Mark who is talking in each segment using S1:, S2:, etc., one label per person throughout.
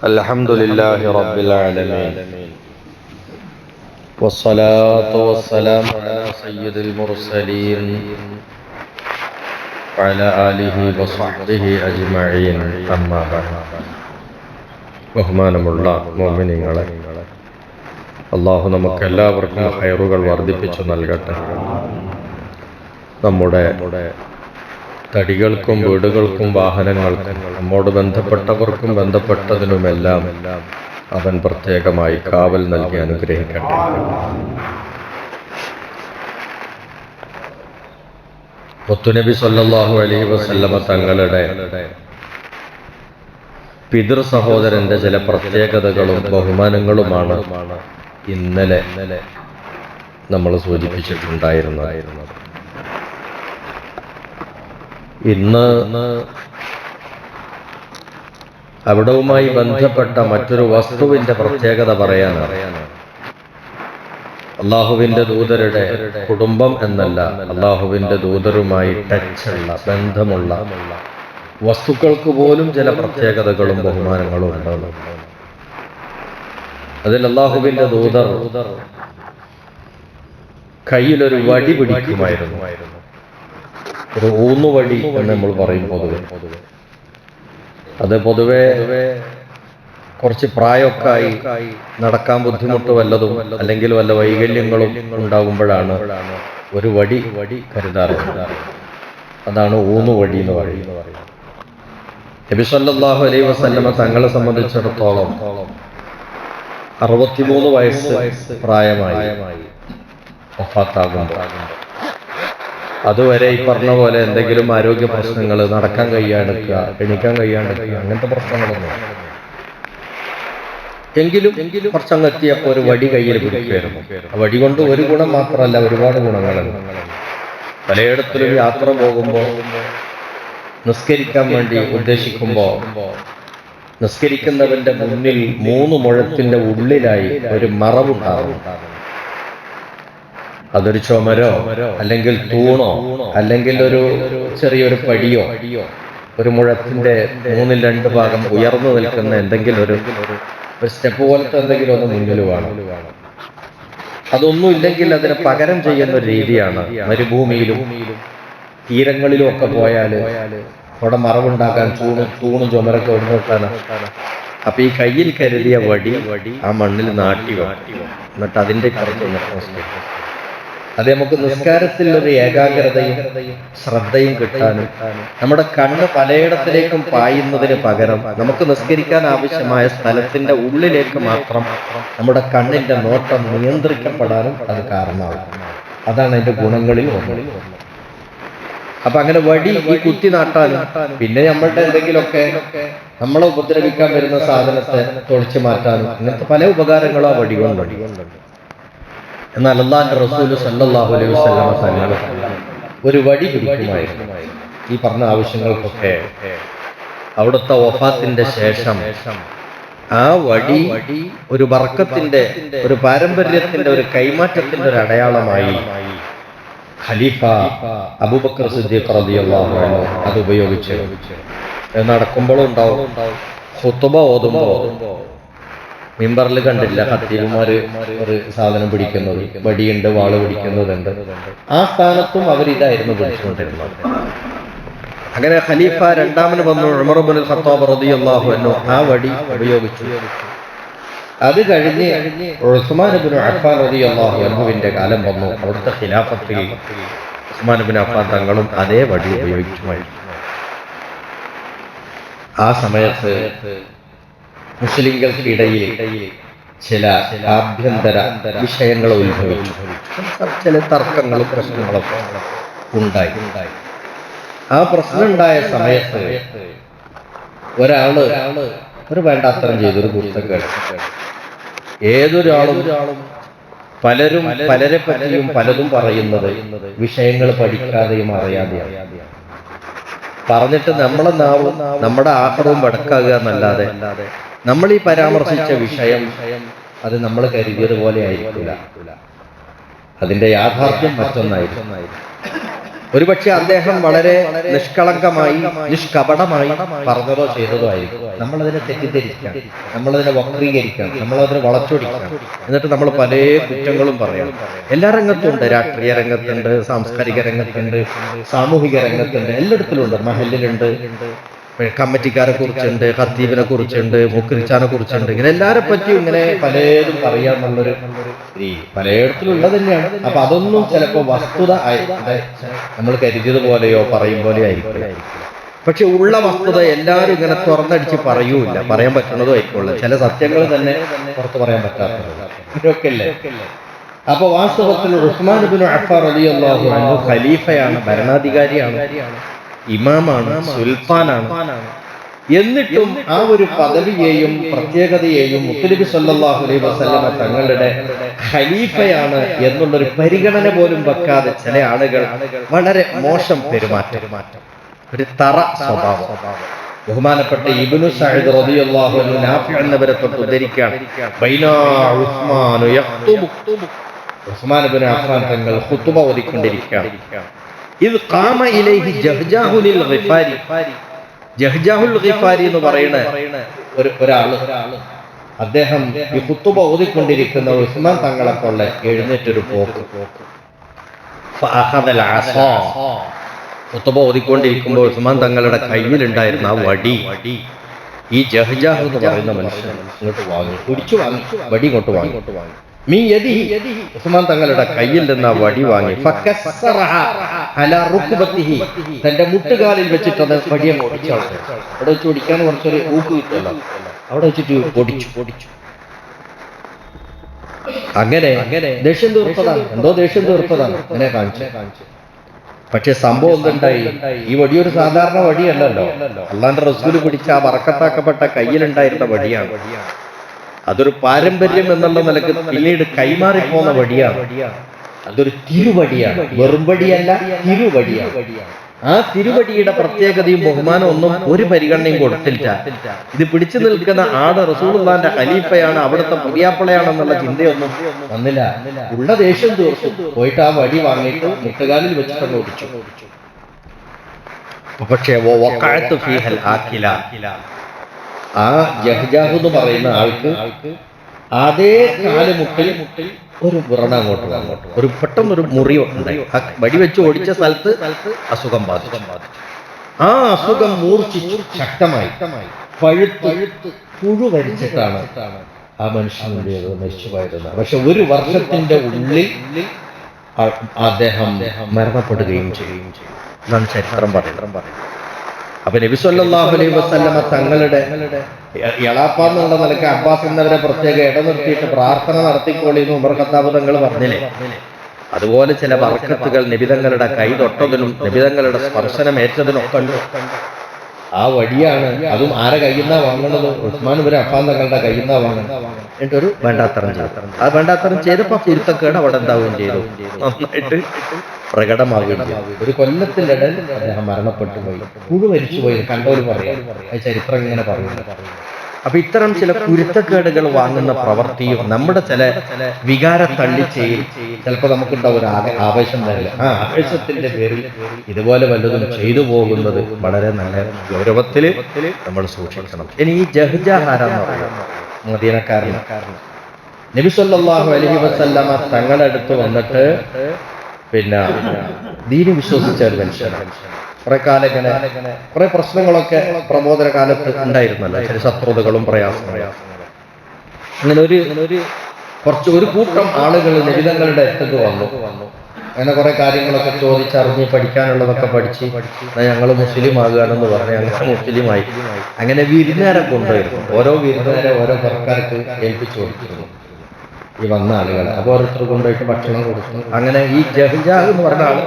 S1: الحمد لله رب العالمين والصلاة والسلام على سيد المرسلين وعلى آله وصحبه أجمعين أما بعد ബഹുമാനമുള്ള മുഅ്മിനീങ്ങളെ, അല്ലാഹു നമുക്കെല്ലാവർക്കും ഖൈറുകൾ വർദ്ധിപ്പിച്ചു നൽകട്ടെ. നമ്മുടെ തടികൾക്കും വീടുകൾക്കും വാഹനങ്ങൾക്കും നമ്മോട് ബന്ധപ്പെട്ടവർക്കും ബന്ധപ്പെട്ടതിനുമെല്ലാം അവൻ പ്രത്യേകമായി കാവൽ നൽകി അനുഗ്രഹിക്കട്ടെ. മുത്തുനബി സല്ലല്ലാഹു അലൈഹി വസല്ലമ തങ്ങളുടെ പിതൃ സഹോദരന്റെ ചില പ്രത്യേകതകളും ബഹുമാനങ്ങളുമാണ് ഇന്നലെ നമ്മൾ സൂചിപ്പിച്ചിട്ടുണ്ടായിരുന്നത്. ഇന്ന് അവിടവുമായി ബന്ധപ്പെട്ട മറ്റൊരു വസ്തുവിന്റെ പ്രത്യേകത പറയാനാണ്. അള്ളാഹുവിന്റെ ദൂതരുടെ കുടുംബം എന്നല്ല, അള്ളാഹുവിന്റെ ദൂതരുമായി ടച്ചുള്ള ബന്ധമുള്ള വസ്തുക്കൾക്ക് പോലും ചില പ്രത്യേകതകളും ബഹുമാനങ്ങളും ഉണ്ടാകും. അതിൽ അള്ളാഹുവിന്റെ ദൂതർ കയ്യിലൊരു വടി പിടിക്കുമായിരുന്നു. ഒരു ഊന്നുവടി എന്ന് നമ്മൾ പറയും പൊതുവെ. അത് പൊതുവെ കുറച്ച് പ്രായമൊക്കെ ആയി നടക്കാൻ ബുദ്ധിമുട്ട് വല്ലതും അല്ലെങ്കിൽ വല്ല വൈകല്യങ്ങളും ഉണ്ടാകുമ്പോഴാണ് ഒരു വടി കരുതാറുണ്ട്. അതാണ് ഊന്നുവടി എന്ന് പറയുന്നത്. നബി സല്ലല്ലാഹു അലൈഹി വസല്ലമ തങ്ങളെ സംബന്ധിച്ചിടത്തോളം 63 വയസ്സ് പ്രായമായി വഫാത്താകുമ്പോൾ അതുവരെ ഈ പറഞ്ഞ പോലെ എന്തെങ്കിലും ആരോഗ്യ പ്രശ്നങ്ങൾ, നടക്കാൻ കഴിയാണ്ടിരിക്കുക, എണീക്കാൻ കഴിയാണ്ടിരിക്കുക, അങ്ങനത്തെ പ്രശ്നങ്ങളൊന്നും എങ്കിലും കുറച്ചങ്ങ് എത്തിയപ്പോൾ ഒരു വടി കയ്യിൽ പിടിക്കുമായിരുന്നു. ആ വടി കൊണ്ട് ഒരു ഗുണം മാത്രമല്ല, ഒരുപാട് ഗുണങ്ങളുണ്ട്. പലയിടത്തിലും യാത്ര പോകുമ്പോൾ നിസ്കരിക്കാൻ വേണ്ടി ഉദ്ദേശിക്കുമ്പോൾ നിസ്കരിക്കുന്നവന്റെ മുന്നിൽ 3 മുഴത്തിന്റെ ഉള്ളിലായി ഒരു മറവുണ്ടാകും. അതൊരു ചുമരോ അല്ലെങ്കിൽ തൂണോ അല്ലെങ്കിൽ ഒരു ചെറിയൊരു പടിയോ, ഒരു മുഴത്തിന്റെ 3/2 ഭാഗം ഉയർന്നു നിൽക്കുന്ന എന്തെങ്കിലും ഒരു സ്റ്റെപ്പ് പോലത്തെ എന്തെങ്കിലും ഒന്ന് മുന്നിൽ വേണം. അതൊന്നും ഇല്ലെങ്കിൽ അതിന് പകരം ചെയ്യുന്ന ഒരു രീതിയാണ് മരുഭൂമിയിലും തീരങ്ങളിലും ഒക്കെ പോയാൽ അവിടെ മറവുണ്ടാക്കാൻ തൂണും ചുമരൊക്കെ ഒഴിഞ്ഞോട്ടാണ്. അപ്പൊ ഈ കയ്യിൽ കരുതിയ വടി ആ മണ്ണിൽ നാട്ടി വെക്കും. എന്നിട്ട് അതിന്റെ പുറത്ത് അത് നമുക്ക് നിസ്കാരത്തിൽ ഒരു ഏകാഗ്രതയും ശ്രദ്ധയും കിട്ടാനും നമ്മുടെ കണ്ണ് പലയിടത്തിലേക്കും പായുന്നതിന് പകരം നമുക്ക് നിസ്കരിക്കാൻ ആവശ്യമായ സ്ഥലത്തിന്റെ ഉള്ളിലേക്ക് മാത്രം നമ്മുടെ കണ്ണിന്റെ നോട്ടം നിയന്ത്രിക്കപ്പെടാനും അത് കാരണമാകും. അതാണ് അതിന്റെ ഗുണങ്ങളിൽ ഒന്ന്. അപ്പൊ അങ്ങനെ വടി ഈ കുത്തി നാട്ടാനും പിന്നെ നമ്മളുടെ എന്തെങ്കിലുമൊക്കെ നമ്മളെ ഉപദ്രവിക്കാൻ വരുന്ന സാധനത്തെ തൊളിച്ചു മാറ്റാനും അങ്ങനത്തെ പല ഉപകാരങ്ങളും ആ വടി കൊണ്ടുണ്ട്. എന്നാൽ അല്ലാഹുവിന്റെ റസൂൽ സല്ലല്ലാഹു അലൈഹി വസല്ലമ തങ്ങൾ ഒരു വടി പിടിക്കുമായിരുന്നു ഈ പറഞ്ഞ ആവശ്യങ്ങൾക്കൊക്കെ. അവിടുത്തെ വഫാത്തിന്റെ ശേഷം ആ വടി ഒരു ബർക്കത്തിന്റെ, ഒരു പാരമ്പര്യത്തിന്റെ, ഒരു കൈമാറ്റത്തിന്റെ ഒരു അടയാളമായി ഖലീഫ അബൂബക്കർ സിദ്ദീഖ് റളിയല്ലാഹു അൻഹു അത് ഉപയോഗിച്ച് നടക്കുമ്പോഴും ഉണ്ടാവും. ഖുതുബ ഓതുമ്പോൾ മിമ്പറിൽ കണ്ടില്ല ഖത്തീബുമാര് ഒരു സാധനം പിടിക്കുന്നത്, വടിയുണ്ട്, വാള് പിടിക്കുന്നതുണ്ട്. ആ സ്ഥാനത്തും അവരിതായിരുന്നു പിടിച്ചുകൊണ്ടിരുന്നത്. അങ്ങനെ ഖലീഫ രണ്ടാമന് വന്നു ഉമർ ഇബ്നുൽ ഖത്താബ് റളിയല്ലാഹു അൻഹു ആ വടി ഉപയോഗിച്ചു. അത് കഴിഞ്ഞ് ഉസ്മാൻ ഇബ്നു അഫ്ഫാൻ റളിയല്ലാഹു അൻഹുവിന്റെ കാലം വന്നു. അവിടുത്തെ ഖിലാഫത്തിൽ ഉസ്മാൻ ഇബ്നു അഫ്ഫാൻ തങ്ങളും അതേ വടി ഉപയോഗിച്ചുമായിരുന്നു. ആ സമയത്ത് മുസ്ലിങ്ങൾക്കിടയിൽ ചില ആഭ്യന്തര വിഷയങ്ങൾ ഉത്ഭവിച്ചു. ചില തർക്കങ്ങളും പ്രശ്നങ്ങളൊക്കെ ഉണ്ടായി. ആ പ്രശ്നം ഉണ്ടായ സമയത്ത് ഒരാള് ഒരു വേണ്ടാത്തരം ചെയ്തൊരു കുരുത്തക്കേട്. ഏതൊരാളും പലരും പലരെ പറ്റിയും പലതും പറയുന്നത് വിഷയങ്ങൾ പഠിക്കാതെയും അറിയാതെയും പറഞ്ഞിട്ട് നമ്മളെ നാവും നമ്മുടെ ആഹാരവും വടക്കാകുക എന്നല്ലാതെ നമ്മൾ ഈ പരാമർശിച്ച വിഷയം അത് നമ്മൾ കരുതിയതുപോലെ ആയിരിക്കില്ല. അതിന്റെ യാഥാർത്ഥ്യം മറ്റൊന്നായിരിക്കും. ഒരുപക്ഷെ അദ്ദേഹം വളരെ നിഷ്കളങ്കമായി നിഷ്കപടമായി പറഞ്ഞതോ ചെയ്തതോ ആയിരിക്കും. നമ്മളതിനെ തെറ്റിദ്ധരിക്കാം, നമ്മളതിനെ വക്രീകരിക്കാം, നമ്മളതിനെ വളച്ചൊടിക്കാം. എന്നിട്ട് നമ്മൾ പല കുറ്റങ്ങളും പറയണം. എല്ലാ രംഗത്തുണ്ട്, രാഷ്ട്രീയ രംഗത്തുണ്ട്, സാംസ്കാരിക രംഗത്തുണ്ട്, സാമൂഹിക രംഗത്തുണ്ട്, എല്ലായിടത്തിലുണ്ട്. മഹലിലുണ്ട്, കമ്മിറ്റിക്കാരെ കുറിച്ചുണ്ട്, ഖത്തീബിനെ കുറിച്ചുണ്ട്, മുക്രിച്ചാനെ കുറിച്ചുണ്ട്. ഇങ്ങനെ എല്ലാരെ പറ്റിയും ഇങ്ങനെ പലതും പറയാന്നുള്ളൊരു പലയിടത്തിലുള്ളത് തന്നെയാണ്. അപ്പൊ അതൊന്നും ചിലപ്പോ വസ്തുത നമ്മൾ കരുതിയത് പോലെയോ പറയും പോലെയോ ആയിരിക്കില്ല. പക്ഷെ ഉള്ള വസ്തുത എല്ലാവരും ഇങ്ങനെ തുറന്നടിച്ച് പറയൂല, പറയാൻ പറ്റുന്നതും ആയിരിക്കുള്ളൂ. ചില സത്യങ്ങൾ തന്നെ പുറത്ത് പറയാൻ പറ്റാത്തതൊക്കെ അല്ലേ. അപ്പൊ വാസ്തവത്തിൽ ഉസ്മാൻ ഇബ്നു അഫ്ഫാൻ റളിയല്ലാഹു അൻഹു ഖലീഫയാണ്, ഭരണാധികാരിയാണ്, ഇമാമാണ്, സുൽത്താനാണ്. എന്നിട്ടും ആ ഒരു പദവിയെയും പ്രത്യേകതയെയും മുത്തനബി സല്ലല്ലാഹു അലൈഹി വസല്ലമ തങ്ങളുടെ ഖലീഫയാണ് എന്നുള്ളൊരു പരിഗണന പോലും വെക്കാതെ ചില ആളുകൾ വളരെ മോശം പെരുമാറ്റം, ഒരു തറ സ്വഭാവം. ബഹുമാനപ്പെട്ട ഇബ്നു സഅദ് റളിയല്ലാഹു അൻഹു നാഫി എന്നവരെ തൊട്ട് ഉദ്ധരിക്കുകയാണ്, ബൈനാ ഉസ്മാനു യഖ്തുബു, ഉസ്മാൻ ഇബ്നു അഫ്ഫാൻ തങ്ങൾ ഖുതുബ ഓതിക്കൊണ്ടിരിക്കുകയാണ്. ഇത് ഖാമ ഇലൈഹി ജഹ്ജാഹുൽ ഗിഫാരി, ജഹ്ജാഹുൽ ഗിഫാരി എന്ന് പറയുന്ന ഒരാള്, അദ്ദേഹം ഈ ഖുതുബ ഓതിക്കൊണ്ടിരിക്കുന്ന ഉസ്മാൻ തങ്ങളെ പോലെ എഴുന്നേറ്റൊരു പോക്ക്. ഫഅഖദൽ അസാ, ഖുതുബ ഓതിക്കൊണ്ടിരിക്കുമ്പോൾ ഉസ്മാൻ തങ്ങളുടെ കയ്യിലുണ്ടായിരുന്ന ആ വടി ഈ ജഹ്ജാഹ് എന്ന് പറയുന്ന മനുഷ്യൻ ഇങ്ങോട്ട് വാങ്ങി, പിടിച്ചു വാങ്ങി, വടി ഇങ്ങോട്ട് വാങ്ങി. മീ യദിഹി, ഉസ്മാൻ തങ്ങളുടെ കയ്യിൽ നിന്ന് ആ വടി വാങ്ങി. ഫകസ്സറഹ അലാ റുക്ബത്തിഹി, തന്റെ മുട്ടുകാലിൽ വെച്ചിട്ട് അത് വടിയെ ഓടിച്ചു. അവിടെ വെച്ച് ഓടിക്കാൻ കുറച്ചൊരു ഊക്ക് കിട്ടുമല്ലോ, അവിടെ വെച്ചിട്ട് പൊടിച്ചു. അങ്ങനെ ദേഷ്യം തീർത്തതാണ്, എന്തോ ദേഷ്യം തീർത്തതാണ് അങ്ങനെ കാണിച്ചു. പക്ഷെ സംഭവം എന്തുണ്ടായി? ഈ വടി ഒരു സാധാരണ വടിയല്ലല്ലോ, അള്ളാന്റെ റസൂല് പിടിച്ച ആ ബറക്കത്താക്കപ്പെട്ട കയ്യിലുണ്ടായിരുന്ന വടിയാണ്. അതൊരു പാരമ്പര്യം എന്നുള്ള നിലക്ക് പിന്നീട് കൈമാറിപ്പോന്ന വടിയാണ്. അതൊരു തിരുവടിയാണ്, വെറും വടിയല്ല, തിരുവടിയാണ്. ആ തിരുവടിയുടെ പ്രത്യേകതയും ബഹുമാനം ഒന്നും ഒരു പരിഗണനയും കൊടുത്തില്ല. ഇത് പിടിച്ചു നിൽക്കുന്ന ആട് റസൂലുള്ളാഹിന്റെ ഖലീഫയാണ്, അവിടുത്തെ പുതിയാപ്പിളയാണെന്നുള്ള ചിന്തയൊന്നും വന്നില്ല. ഉള്ള ദേഷ്യം തീർത്തു, പോയിട്ട് ആ വടി വാങ്ങിയിട്ട് മുട്ടുകാലിൽ വെച്ചിട്ട് ഓടിച്ചു. പക്ഷേ ആ ജഹ്ജാഹ് എന്ന് പറയുന്ന ആൾക്ക് അതേ കാലുമുട്ടിൽ ഒരു വ്രണ അങ്ങോട്ട് ഒരു പെട്ടെന്നൊരു മുറി ഉണ്ടായി. ആ വടി വെച്ച് ഓടിച്ച സ്ഥലത്ത് അസുഖം ബാധിച്ചു. ആ അസുഖം മൂർച്ഛിച്ചു, ശക്തമായി പഴുത്ത് പുഴു വരിച്ചിട്ടാണ് ആ മനുഷ്യനുടേത് മരിച്ചുപോയിരുന്നത്. പക്ഷെ ഒരു വർഷത്തിന്റെ ഉള്ളിൽ അദ്ദേഹം മരണപ്പെടുകയും ചെയ്യും. ഇതാണ് ചരിത്രം പറയുന്നത്. അപ്പൊ നബി സല്ലല്ലാഹു അലൈഹി വസല്ലമ തങ്ങളുടെ എളാപ്പ എന്നുള്ള നിലയ്ക്ക് അബ്ബാസ് എന്നവരെ പ്രത്യേക ഇടനിർത്തിയിട്ട് പ്രാർത്ഥന നടത്തിക്കോളി എന്ന് ഉമർ ഖത്താബ് തങ്ങൾ പറഞ്ഞില്ലേ? അതുപോലെ ചില ബർക്കത്തുകൾ നബിതങ്ങളുടെ കൈ തൊട്ടതിനും നബിതങ്ങളുടെ സ്പർശനം ഏറ്റതിനൊക്കെ ഉണ്ട്. ആ വടിയാണ്. അതും ആരെ കയ്യുന്നാ വാങ്ങുന്നത്? ഉസ്മാൻ ഇബ്നു അഫ്ഫാൻ തങ്ങളുടെ കയ്യുന്നാ വാങ്ങുന്നത്. എന്നിട്ടൊരു വേണ്ടാത്തരം ചെയ്തു. ആ വേണ്ടാത്തരം ചെയ്തപ്പോ തിരുത്തക്കേട് അവിടെ എന്താവുകയും ചെയ്തു, നന്നായിട്ട് പ്രകടമാവുകയും ചെയ്തു. ഒരു കൊല്ലത്തിനിടയിൽ അദ്ദേഹം മരണപ്പെട്ടു പോയി, പുഴു മരിച്ചു പോയി. കണ്ടവർ പറയാം, ചരിത്രം ഇങ്ങനെ പറയുന്നു. അപ്പൊ ഇത്തരം ചില കുരുത്തക്കേടുകൾ വാങ്ങുന്ന പ്രവൃത്തിയും നമ്മുടെ ചില വികാര തള്ളിച്ചയിൽ ചിലപ്പോൾ നമുക്കുണ്ടാവും ഒരു ആവേശം തരില്ല. ആ ആവേശത്തിന്റെ പേരിൽ ഇതുപോലെ വല്ലതും ചെയ്തു പോകുന്നത് വളരെ നല്ല ഗൗരവത്തിൽ നമ്മൾ സൂക്ഷിക്കണം. ഇനി ഈ ജഹ്ജാഹ് ആരാന്ന് പറയാം, മദീനക്കാരൻ. നബി സല്ലല്ലാഹു അലൈഹി വസല്ലമ തങ്ങളുടെ അടുത്ത് വന്നിട്ട് പിന്നെ ദീന് വിശ്വസിച്ച ഒരു മനുഷ്യനാണ്. കുറെ കാലം ഇങ്ങനെ കുറെ പ്രശ്നങ്ങളൊക്കെ പ്രബോധന കാലത്ത് ഉണ്ടായിരുന്നല്ലോ, ചില ശത്രുതകളും പ്രയാസങ്ങളും. അങ്ങനെ ഒരു കൂട്ടം ആളുകൾ നബിതങ്ങളുടെ അടുത്തേക്ക് വന്നു. അങ്ങനെ കുറെ കാര്യങ്ങളൊക്കെ ചോദിച്ചറിഞ്ഞ് പഠിക്കാനുള്ളതൊക്കെ പഠിച്ച് ഞങ്ങൾ മുസ്ലിം ആകുകയാണെന്ന് പറഞ്ഞ് അങ്ങനെ മുസ്ലിമായി. അങ്ങനെ വിരുന്നുകാരെ കൊണ്ടുവരുന്നു. ഓരോ വിരുന്നുകാരെ ഓരോ സർക്കാർക്ക് ഏൽപ്പിച്ചു കൊടുത്തിരുന്നു ഈ വന്ന ആളുകളെ. അപ്പോൾ ഓരോരുത്തർ കൊണ്ടുപോയിട്ട് ഭക്ഷണം കൊടുക്കുന്നു. അങ്ങനെ ഈ ജഹ്ജാഹ് എന്ന് പറഞ്ഞ ആൾ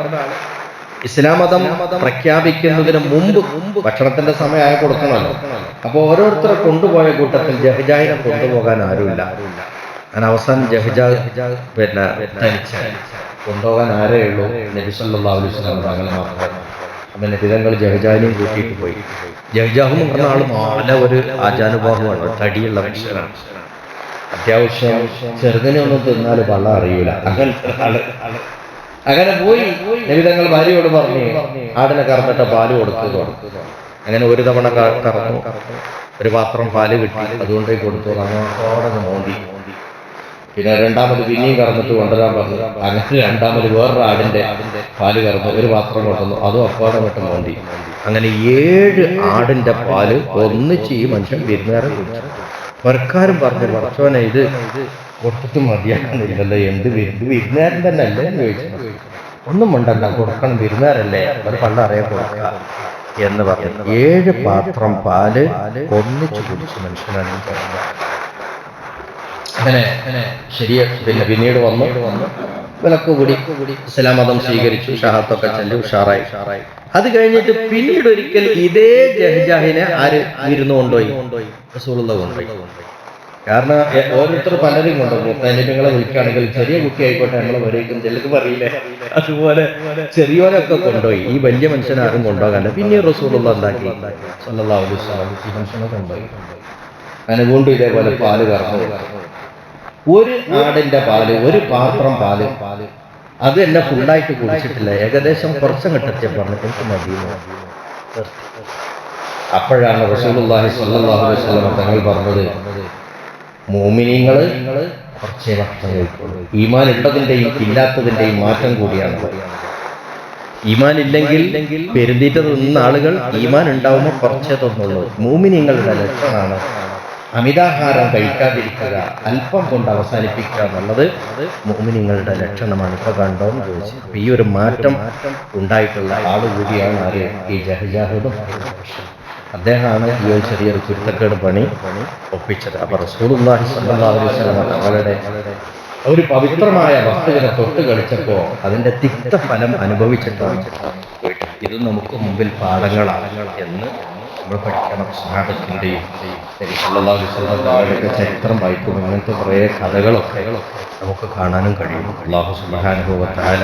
S1: ഇസ്ലാം മതം പ്രഖ്യാപിക്കുന്നതിന് മുമ്പ് ഭക്ഷണത്തിന്റെ സമയമായി കൊടുക്കണമല്ലോ. അപ്പോൾ ഓരോരുത്തരെ കൊണ്ടുപോയ കൂട്ടത്തിൽ ജഹ്ജാഹിനെ കൊണ്ടുപോകാൻ ആരുമില്ല. അങ്ങനെ അവസാനം ജഹ്ജാഹ് പിന്നെ കൊണ്ടുപോകാൻ ആരേ ഉള്ളൂ? നബി സല്ലല്ലാഹു അലൈഹി വസല്ലം തങ്ങൾ മാത്രം. അപ്പം നബിതങ്ങൾ ജഹ്ജാഹിനെയും കൂട്ടിയിട്ട് പോയി. ജഹ്ജാഹ് എന്ന് പറഞ്ഞ ആൾ നല്ല ഒരു ആജാനുബാഹുവാണ്, തടിയുള്ള മനുഷ്യനാണ്. അത്യാവശ്യം ചെറുതിനെ ഒന്നും തിന്നാൽ വള്ളം അറിയൂല, അങ്ങനത്തെ ആള്. അങ്ങനെ പോയി നബി തങ്ങൾ ഭാര്യയോട് പറഞ്ഞു ആടിനെ കറന്നിട്ട് പാല് കൊടുക്കുക. അങ്ങനെ ഒരു തവണ കറന്നു, ഒരു പാത്രം പാല് കിട്ടി, അതുകൊണ്ടേക്ക് കൊടുത്തു. അങ്ങോടെ മോന്തി. പിന്നെ രണ്ടാമത് പിന്നെയും കറന്നിട്ട് കൊണ്ടുവരാൻ പറഞ്ഞു. അങ്ങനെ രണ്ടാമത് വേറൊരു ആടിന്റെ പാല് കറന്നു, ഒരു പാത്രം കൊണ്ടുവന്നു, അതും അപ്പാടെ വിട്ട് മോന്തി. അങ്ങനെ 7 ആടിന്റെ പാല് ഒന്നിച്ച് ഈ മനുഷ്യൻ വിരുന്നുകാരൻ കുടിച്ചു. പുറക്കാരും പറഞ്ഞു, പടച്ചോനെ ഇത് കൊടുത്തിട്ട് മതിയാക്കുന്നില്ലല്ലോ, എന്ത് വിരുന്നുകാരൻ തന്നെ അല്ലേ എന്ന് ചോദിച്ചു. ഒന്നും ഉണ്ടല്ല, കൊടുക്കണം, വിരുന്നുകാരല്ലേ, അത് പണ്ട് അറിയാൻ കൊടുക്കുക എന്ന് പറഞ്ഞു. 7 പാത്രം പാല് ഒന്നിച്ച് കുടിച്ച് മനുഷ്യനാണ്. അങ്ങനെ ശരിയ പിന്നെ പിന്നീട് വന്നു വിലക്ക് കൂടി ഇസ്ലാം മതം സ്വീകരിച്ചു, ഷഹാത്തൊക്കെ ചൊല്ലി ഉഷാറായി. അത് കഴിഞ്ഞിട്ട് പിന്നീട് ഒരിക്കൽ ഇതേ ജഹ്ജാഹിനെ ആര് വിരുന്ന് കൊണ്ടുപോയി? റസൂലുള്ളാഹി കൊണ്ടുപോയി. കാരണം ഓരോരുത്തർ പലരും കൊണ്ടുപോകും. നിങ്ങളെ വിളിക്കുകയാണെങ്കിൽ ചെറിയ കുട്ടി ആയിക്കോട്ടെ, നമ്മളെ വരേക്കും ചിലർക്ക് പറയില്ലേ, അതുപോലെ ചെറിയവരൊക്കെ കൊണ്ടുപോയി. ഈ വലിയ മനുഷ്യനാരും കൊണ്ടുപോകാല്ല. പിന്നെ റസൂലുള്ളാഹി എന്താക്കി? സ്വല്ലല്ലാഹു അലൈഹി വസല്ലം ഈ മനുഷ്യനെ കൊണ്ടുപോയി. അങ്ങനെ വീണ്ടും ഇതേപോലെ പാല് കറന്നു. ഒരു ആടിന്റെ പാല്, ഒരു പാത്രം പാല്, അത് എന്നെ ഫുള്ളായിട്ട് കുടിച്ചിട്ടില്ല, ഏകദേശം കുറച്ചങ്ങട്ടെത്തിയ പറഞ്ഞിട്ട് മതി. അപ്പോഴാണ് റസൂലുള്ളാഹി സ്വല്ലല്ലാഹു അലൈഹി വസല്ലം തങ്ങൾ പറഞ്ഞത്, മുഅ്മിനീങ്ങള് കുറച്ചേ ഭക്ഷണം കഴിക്കുള്ളൂ. ഈമാൻ ഉള്ളതിന്റെയും ഇല്ലാത്തതിന്റെയും മാറ്റം കൂടിയാണ്. ഈമാൻ ഇല്ലെങ്കിൽ പെരുന്തീറ്റ തിന്നുന്ന ആളുകൾ ഈമാൻ ഉണ്ടാവുമ്പോൾ കുറച്ചേ തിന്നുള്ളൂ. മുഅ്മിനീങ്ങളുടെ ലക്ഷണമാണ് അമിതാഹാരം കഴിക്കാതിരിക്കുക, അല്പം കൊണ്ട് അവസാനിപ്പിക്കുക എന്നുള്ളത് മുഅ്മിനീങ്ങളുടെ ലക്ഷണമാണ്. ഇപ്പൊ കണ്ടോന്ന് ചോദിച്ചു. അപ്പൊ ഈ ഒരു മാറ്റം ഉണ്ടായിട്ടുള്ള ആളുകൂടിയാണ് ആര്? ഈ ജഹ്ജാഹുദും. അദ്ദേഹമാണ് ഈ ഒരു ചെറിയൊരു കുരുത്തക്കേട് പണി ഒപ്പിച്ചത്. അപ്പൊ റസൂലുള്ളാഹി സ്വല്ലല്ലാഹു അലൈഹി വസല്ലം തങ്ങളുടെ ഒരു പവിത്രമായ വസ്തുവിനെ തൊട്ട് കളിച്ചപ്പോ അതിന്റെ തിക്ത ഫലം അനുഭവിച്ചിട്ടാണ്. ഇത് നമുക്ക് മുമ്പിൽ പാഠങ്ങളാണ് എന്ന് നമ്മൾ പഠിക്കണം. സ്വഹാബത്തിൻ്റെയും സല്ലല്ലാഹു അലൈഹി വസല്ലം ചരിത്രം വായിക്കുമ്പോൾ അങ്ങനത്തെ കുറേ കഥകളൊക്കെ നമുക്ക് കാണാനും കഴിയും. അല്ലാഹു സുബ്ഹാനഹു വ തആല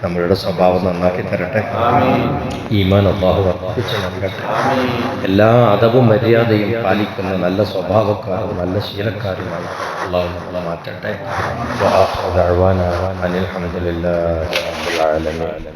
S1: നമ്മളുടെ സ്വഭാവം നന്നാക്കി തരട്ടെ. ഈമാൻ അല്ലാഹു വർദ്ധിപ്പിച്ച് നൽകട്ടെ. എല്ലാ അദബും മര്യാദയും പാലിക്കുന്ന നല്ല സ്വഭാവക്കാരും നല്ല ശീലക്കാരുമാണ് അല്ലാഹു നമ്മളെ മാറ്റട്ടെ. വആഖിറു ദഅ്വാനാ അനിൽ ഹംദുലില്ലാഹി റബ്ബിൽ ആലമീൻ.